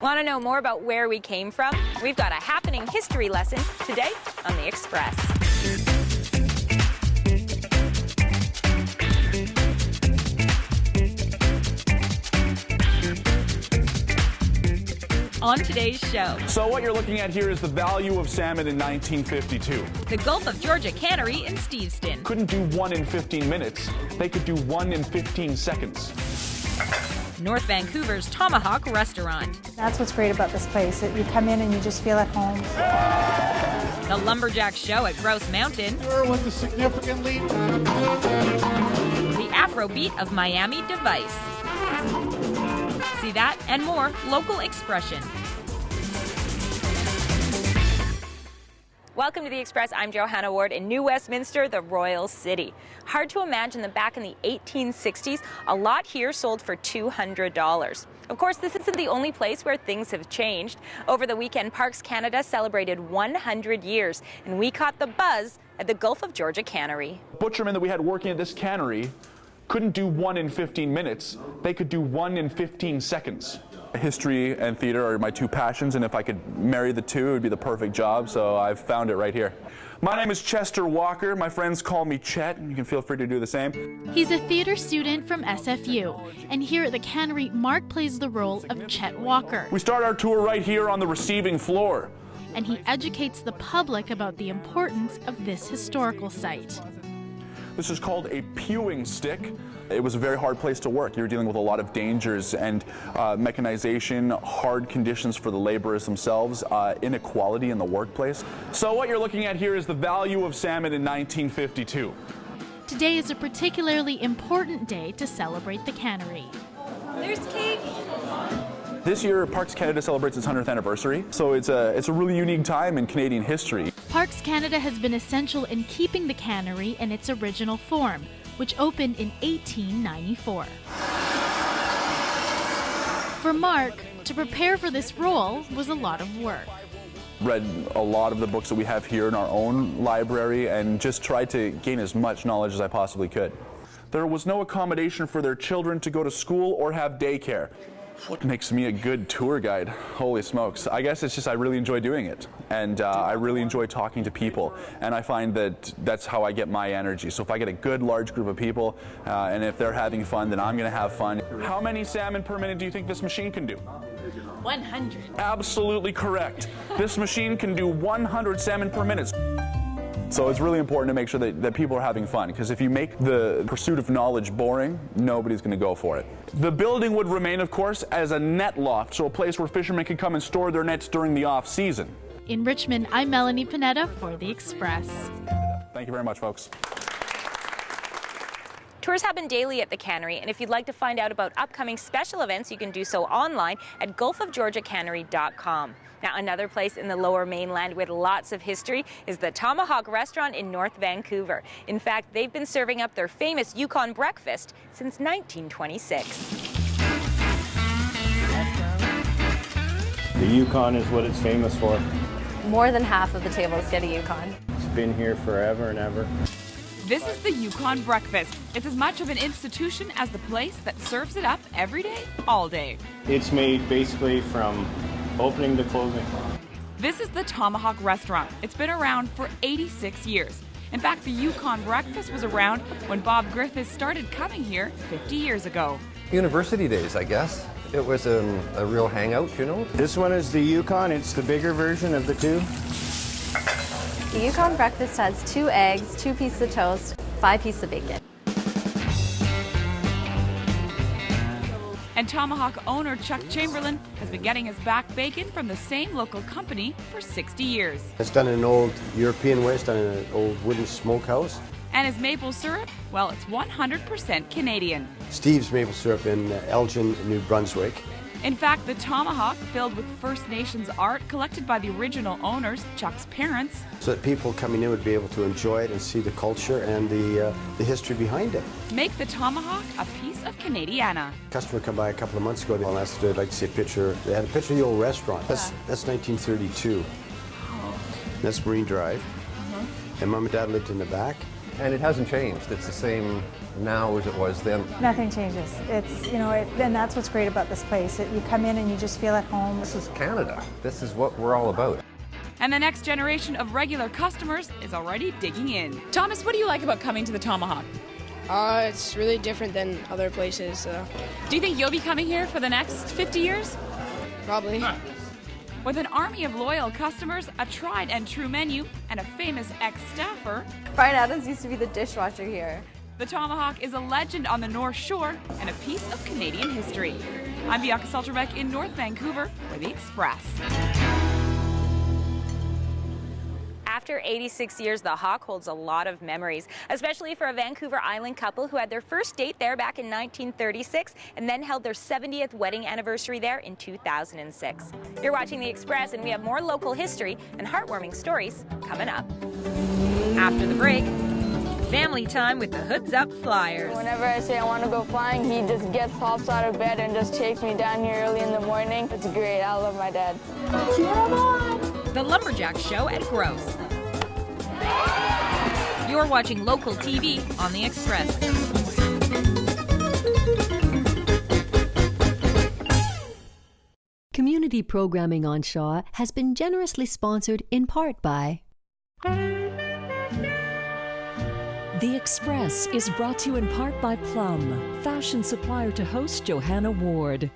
Want to know more about where we came from? We've got a happening history lesson today on The Express. On today's show. So what you're looking at here is the value of salmon in 1952. The Gulf of Georgia Cannery in Steveston. Couldn't do 1 in 15 minutes. They could do 1 in 15 seconds. North Vancouver's Tomahawk restaurant. That's what's great about this place. You come in and you just feel at home. The Lumberjack Show at Grouse Mountain. With a significant lead. The Afrobeat of Miami Device. See that and more local expression. Welcome to The Express. I'm Johanna Ward in New Westminster, the Royal City. Hard to imagine that back in the 1860s, a lot here sold for $200. Of course, this isn't the only place where things have changed. Over the weekend, Parks Canada celebrated 100 years, and we caught the buzz at the Gulf of Georgia Cannery. Butchermen that we had working at this cannery couldn't do 1 in 15 minutes. They could do 1 in 15 seconds. History and theater are my two passions, and if I could marry the two, it would be the perfect job, so I've found it right here. My name is Chester Walker. My friends call me Chet, and you can feel free to do the same. He's a theater student from SFU, and here at the cannery, Mark plays the role of Chet Walker. We start our tour right here on the receiving floor. And he educates the public about the importance of this historical site. This is called a pewing stick. It was a very hard place to work. You were dealing with a lot of dangers and mechanization, hard conditions for the laborers themselves, inequality in the workplace. So what you're looking at here is the value of salmon in 1952. Today is a particularly important day to celebrate the cannery. There's cake. This year, Parks Canada celebrates its 100th anniversary, so it's a really unique time in Canadian history. Parks Canada has been essential in keeping the cannery in its original form, which opened in 1894. For Mark, to prepare for this role was a lot of work. Read a lot of the books that we have here in our own library and just tried to gain as much knowledge as I possibly could. There was no accommodation for their children to go to school or have daycare. What makes me a good tour guide? Holy smokes. I guess it's just I really enjoy doing it. And I really enjoy talking to people. And I find that that's how I get my energy. So if I get a good large group of people and if they're having fun, then I'm going to have fun. How many salmon per minute do you think this machine can do? 100. Absolutely correct. This machine can do 100 salmon per minute. So it's really important to make sure that people are having fun, because if you make the pursuit of knowledge boring, nobody's going to go for it. The building would remain, of course, as a net loft, so a place where fishermen can come and store their nets during the off-season. In Richmond, I'm Melanie Pineda for The Express. Thank you very much, folks. Tours happen daily at the cannery, and if you'd like to find out about upcoming special events, you can do so online at gulfofgeorgiacannery.com. Now, another place in the Lower Mainland with lots of history is the Tomahawk restaurant in North Vancouver. In fact, they've been serving up their famous Yukon breakfast since 1926. The Yukon is what it's famous for. More than half of the tables get a Yukon. It's been here forever and ever. This is the Yukon breakfast. It's as much of an institution as the place that serves it up every day, all day. It's made basically from opening to closing. This is the Tomahawk restaurant. It's been around for 86 years. In fact, the Yukon breakfast was around when Bob Griffiths started coming here 50 years ago. University days, I guess. It was a real hangout, you know. This one is the Yukon. It's the bigger version of the two. The Yukon breakfast has 2 eggs, 2 pieces of toast, 5 pieces of bacon. And Tomahawk owner Chuck Chamberlain has been getting his back bacon from the same local company for 60 years. It's done in an old European way. It's done in an old wooden smokehouse. And his maple syrup, well, it's 100% Canadian. Steve's maple syrup in Elgin, New Brunswick. In fact, the Tomahawk, filled with First Nations art collected by the original owners, Chuck's parents. So that people coming in would be able to enjoy it and see the culture and the history behind it. Make the Tomahawk a piece of Canadiana. A customer come by a couple of months ago and asked if they'd like to see a picture. They had a picture of the old restaurant. That's 1932. That's Marine Drive. And Mom and Dad lived in the back. And it hasn't changed. It's the same now as it was then. Nothing changes. It's, you know, and that's what's great about this place. You come in and you just feel at home. This is Canada. This is what we're all about. And the next generation of regular customers is already digging in. Thomas, what do you like about coming to the Tomahawk? It's really different than other places. Do you think you'll be coming here for the next 50 years? Probably. With an army of loyal customers, a tried and true menu, and a famous ex-staffer, Brian Adams used to be the dishwasher here. the Tomahawk is a legend on the North Shore and a piece of Canadian history. I'm Bianca Solterbeck in North Vancouver for The Express. After 86 years, the Hawk holds a lot of memories, especially for a Vancouver Island couple who had their first date there back in 1936 and then held their 70th wedding anniversary there in 2006. You're watching The Express, and we have more local history and heartwarming stories coming up. After the break, family time with the Hoods Up Flyers. Whenever I say I want to go flying, he just hops out of bed and just takes me down here early in the morning. It's great. I love my dad. The Lumberjack Show at Gross. You're watching local TV on The Express. Community programming on Shaw has been generously sponsored in part by... The Express is brought to you in part by Plum, fashion supplier to host Johanna Ward.